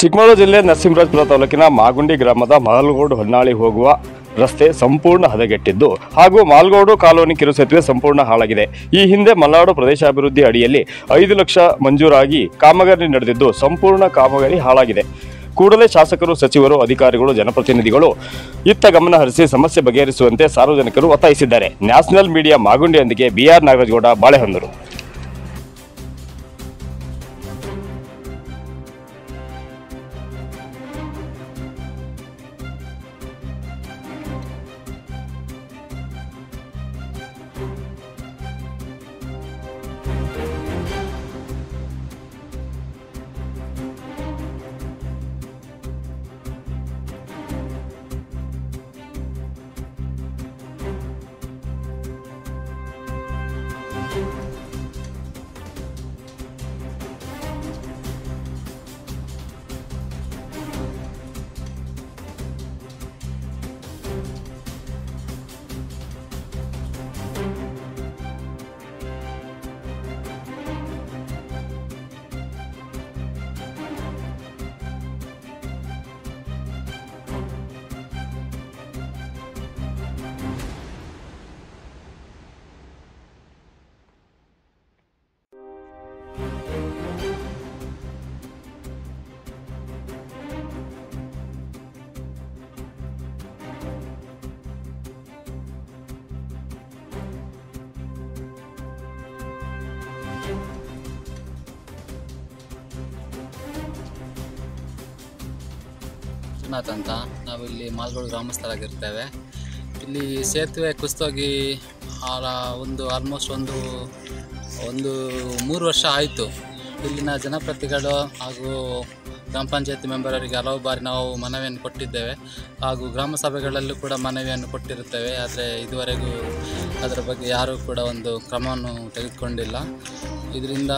ಚಿಕ್ಕಮಗಳೂರು ಜಿಲ್ಲೆ ನರಸಿಂಹರಾಜಪುರ ತಾಲೂಕಿನ ಮಾಗುಂಡಿ ಗ್ರಾಮದ ಮಾಲ್ಗೋಡು ಹೊನ್ನಾಳಿ ಹೋಗುವ ರಸ್ತೆ ಸಂಪೂರ್ಣ ಹದಗೆಟ್ಟಿದ್ದು ಹಾಗೂ ಮಾಲ್ಗೋಡು ಕಾಲೋನಿ ಕಿರುಸೇತುವೆ ಸಂಪೂರ್ಣ ಹಾಳಾಗಿದೆ. ಈ ಹಿಂದೆ ಮಲೆನಾಡು ಪ್ರದೇಶಾಭಿವೃದ್ಧಿ ಅಡಿಯಲ್ಲಿ 5 ಲಕ್ಷ ಮಂಜೂರಾಗಿ ಕಾಮಗಾರಿ ನಡೆದಿದ್ದು ಸಂಪೂರ್ಣ ಕಾಮಗಾರಿ ಹಾಳಾಗಿದೆ. ಕೂಡಲೇ ಶಾಸಕರು, ಸಚಿವರು, ಅಧಿಕಾರಿಗಳು, ಜನಪ್ರತಿನಿಧಿಗಳು ಇತ್ತ ಗಮನ ಹರಿಸಿ ಸಮಸ್ಯೆ ಬಗೆಹರಿಸುವಂತೆ ಸಾರ್ವಜನಿಕರು ಒತ್ತಾಯಿಸಿದ್ದಾರೆ. ನ್ಯಾಷನಲ್ ಮೀಡಿಯಾ ಮಾಗುಂಡಿಯೊಂದಿಗೆ BR ನಾಗರಾಜಗೌಡ, ಬಾಳೆಹೊನ್ನೂರು. ಅಂತ ನಾವಿಲ್ಲಿ ಮಾಲ್ಗೋಡು ಗ್ರಾಮಸ್ಥರಾಗಿರ್ತೇವೆ. ಇಲ್ಲಿ ಸೇತುವೆ ಕುಸಿತೋಗಿ ಆಲ್ಮೋಸ್ಟ್ ಒಂದು 3 ವರ್ಷ ಆಯಿತು. ಇಲ್ಲಿನ ಜನಪ್ರತಿನಿಧಿಗಳು ಹಾಗೂ ಗ್ರಾಮ ಪಂಚಾಯತಿ ಮೆಂಬರವರಿಗೆ ಹಲವು ಬಾರಿ ನಾವು ಮನವಿಯನ್ನು ಕೊಟ್ಟಿದ್ದೇವೆ ಹಾಗೂ ಗ್ರಾಮ ಸಭೆಗಳಲ್ಲೂ ಕೂಡ ಮನವಿಯನ್ನು ಕೊಟ್ಟಿರುತ್ತೇವೆ. ಆದರೆ ಇದುವರೆಗೂ ಅದರ ಬಗ್ಗೆ ಯಾರೂ ಕೂಡ ಒಂದು ಕ್ರಮವನ್ನು ತೆಗೆದುಕೊಂಡಿಲ್ಲ. ಇದರಿಂದ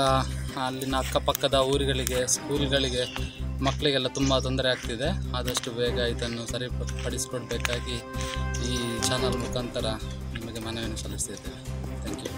ಅಲ್ಲಿನ ಅಕ್ಕಪಕ್ಕದ ಊರುಗಳಿಗೆ, ಸ್ಕೂಲ್ಗಳಿಗೆ, ಮಕ್ಕಳಿಗೆಲ್ಲ ತುಂಬ ತೊಂದರೆ ಆಗ್ತಿದೆ. ಆದಷ್ಟು ಬೇಗ ಇದನ್ನು ಸರಿಪಡಿಸಿಕೊಡ್ಬೇಕಾಗಿ ಈ ಚಾನಲ್ ಮುಖಾಂತರ ನಿಮಗೆ ಮನವಿಯನ್ನು ಸಲ್ಲಿಸ್ತಿದ್ದೇವೆ. Thank you.